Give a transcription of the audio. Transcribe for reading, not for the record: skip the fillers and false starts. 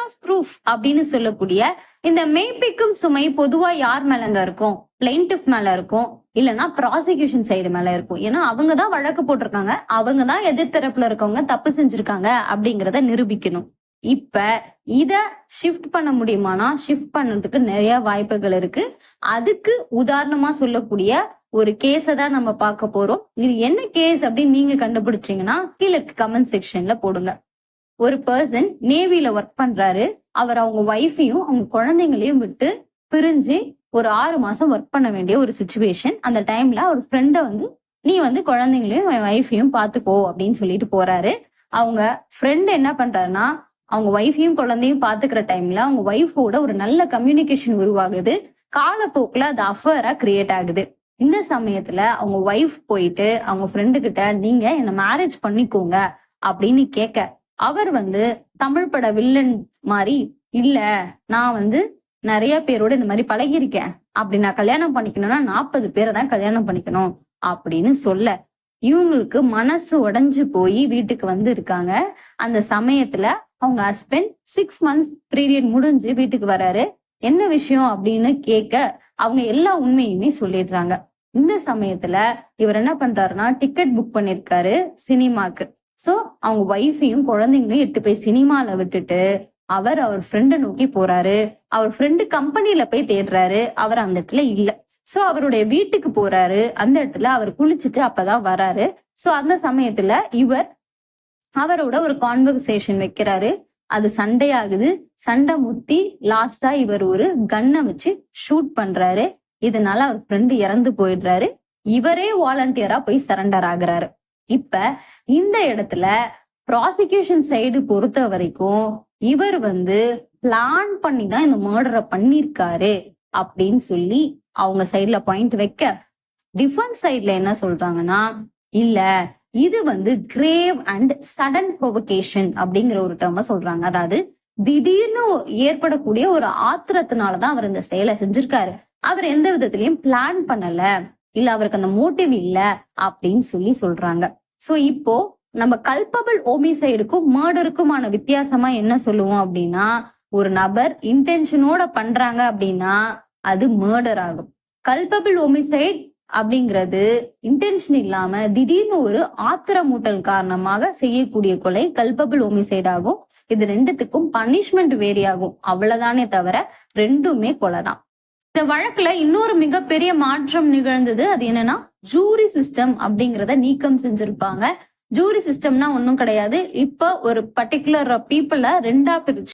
Of proof அப்படின்னு சொல்லக்கூடிய இந்த மெய்ப்பிக்கும் சுமை பொதுவா யார் மேலங்க இருக்கும்? பிளைன்டிஃப் மேல இருக்கும், இல்லைன்னா ப்ராசிக்யூஷன் சைடு மேல இருக்கும். ஏன்னா அவங்கதான் வழக்கு போட்டிருக்காங்க, அவங்கதான் எதிர்த்தரப்புல இருக்கவங்க தப்பு செஞ்சிருக்காங்க அப்படிங்கறத நிரூபிக்கணும். இப்ப இத ஷிஃப்ட் பண்ண முடியுமானா ஷிஃப்ட் பண்ணதுக்கு நிறைய வாய்ப்புகள் இருக்கு. அதுக்கு உதாரணமா சொல்லக்கூடிய ஒரு கேஸை தான் நம்ம பார்க்க போறோம். இது என்ன கேஸ் அப்படின்னு நீங்க கண்டுபிடிச்சீங்கன்னா கீழே கமெண்ட் செக்ஷன்ல போடுங்க. ஒரு பர்சன் நேவில ஒர்க் பண்றாரு. அவர் அவங்க ஒய்ஃபையும் அவங்க குழந்தைங்களையும் விட்டு பிரிஞ்சு ஒரு 6 மாசம் ஒர்க் பண்ண வேண்டிய ஒரு சுச்சுவேஷன். அந்த டைம்ல ஒரு ஃப்ரெண்ட நீ குழந்தைங்களையும் ஒய்ஃபையும் பாத்துக்கோ அப்படின்னு சொல்லிட்டு போறாரு. அவங்க ஃப்ரெண்ட் என்ன பண்றாருன்னா அவங்க ஒய்ஃபையும் குழந்தையும் பாத்துக்கிற டைம்ல அவங்க ஒய்ஃபோட ஒரு நல்ல கம்யூனிகேஷன் உருவாகுது. காலப்போக்குல அது அஃபேரா கிரியேட் ஆகுது. இந்த சமயத்துல அவங்க ஒய்ஃப் போயிட்டு அவங்க ஃப்ரெண்டு கிட்ட நீங்க என்ன மேரேஜ் பண்ணிக்கோங்க அப்படின்னு கேட்க, அவர் தமிழ் பட வில்லன் மாதிரி இல்ல, நான் நிறைய பேரோட இந்த மாதிரி பழகிருக்கேன், அப்படி நான் கல்யாணம் பண்ணிக்கணும்னா 40 பேரை தான் கல்யாணம் பண்ணிக்கணும் அப்படின்னு சொல்ல, இவங்களுக்கு மனசு உடைஞ்சு போய் வீட்டுக்கு இருக்காங்க. அந்த சமயத்துல அவங்க ஹஸ்பண்ட் 6 months பீரியட் முடிஞ்சு வீட்டுக்கு வராரு. என்ன விஷயம் அப்படின்னு கேட்க அவங்க எல்லா உண்மையுமே சொல்லிடுறாங்க. இந்த சமயத்துல இவர் என்ன பண்றாருன்னா டிக்கெட் புக் பண்ணிருக்காரு சினிமாக்கு. சோ அவங்க ஒய்ஃபையும் குழந்தைங்களையும் 8 போய் சினிமால விட்டுட்டு அவர் ஃப்ரெண்டை நோக்கி போறாரு. அவர் ஃப்ரெண்டு கம்பெனில போய் தேடுறாரு. அவர் அந்த இடத்துல இல்ல. சோ அவருடைய வீட்டுக்கு போறாரு. அந்த இடத்துல அவர் குளிச்சுட்டு அப்பதான் வராரு. சோ அந்த சமயத்துல இவர் அவரோட ஒரு கான்வர்சேஷன் வைக்கிறாரு. அது சண்டையாகுது. சண்டை முத்தி லாஸ்டா இவர் ஒரு கன்னை வச்சு ஷூட் பண்றாரு. இதனால அவர் ஃப்ரெண்டு இறந்து போயிடுறாரு. இவரே வாலண்டியரா போய் சரண்டர் ஆகுறாரு. இப்ப இந்த இடத்துல ப்ராசிக்யூஷன் சைடு பொறுத்த வரைக்கும் இவர் பிளான் பண்ணி தான் இந்த மர்டரை பண்ணிருக்காரு அப்படின்னு சொல்லி அவங்க சைட்ல பாயிண்ட் வைக்க, டிஃபென்ஸ் சைட்ல என்ன சொல்றாங்கன்னா இல்ல, இது கிரேவ் அண்ட் சடன் ப்ரொவோகேஷன் அப்படிங்கிற ஒரு டேர்ம சொல்றாங்க. அதாவது திடீர்னு ஏற்படக்கூடிய ஒரு ஆத்திரத்தினாலதான் அவர் இந்த செயலை செஞ்சிருக்காரு. அவர் எந்த விதத்திலயும் பிளான் பண்ணல, இல்ல அவருக்கு அந்த மோட்டிவ் இல்ல அப்படின்னு சொல்றாங்க. சோ இப்போ நம்ம கல்பபிள் ஹோமிசைடுக்கும் மர்டருக்குமான வித்தியாசமா என்ன சொல்லுவோம் அப்படின்னா, ஒரு நபர் இன்டென்ஷனோட பண்றாங்க அப்படின்னா அது மர்டர் ஆகும். கல்பபிள் ஹோமிசைட் அப்படிங்கிறது இன்டென்ஷன் இல்லாம திடீர்னு ஒரு ஆத்திரமூட்டல் காரணமாக செய்யக்கூடிய கொலை கல்பபிள் ஹோமிசைட் ஆகும். இது ரெண்டுத்துக்கும் பனிஷ்மெண்ட் வேரி ஆகும், அவ்வளவுதானே தவிர ரெண்டுமே கொலைதான். இந்த வழக்குல இன்னொரு மிகப்பெரிய மாற்றம் நிகழ்ந்தது. அது என்னன்னா ஜூரி சிஸ்டம் அப்படிங்கறத நீக்கம் செஞ்சிருப்பாங்க. ஜூரி சிஸ்டம்னா ஒன்னும் கிடையாது. இப்ப ஒரு பர்டிகுலர் பீப்புள 2ஆ பிரிச்சு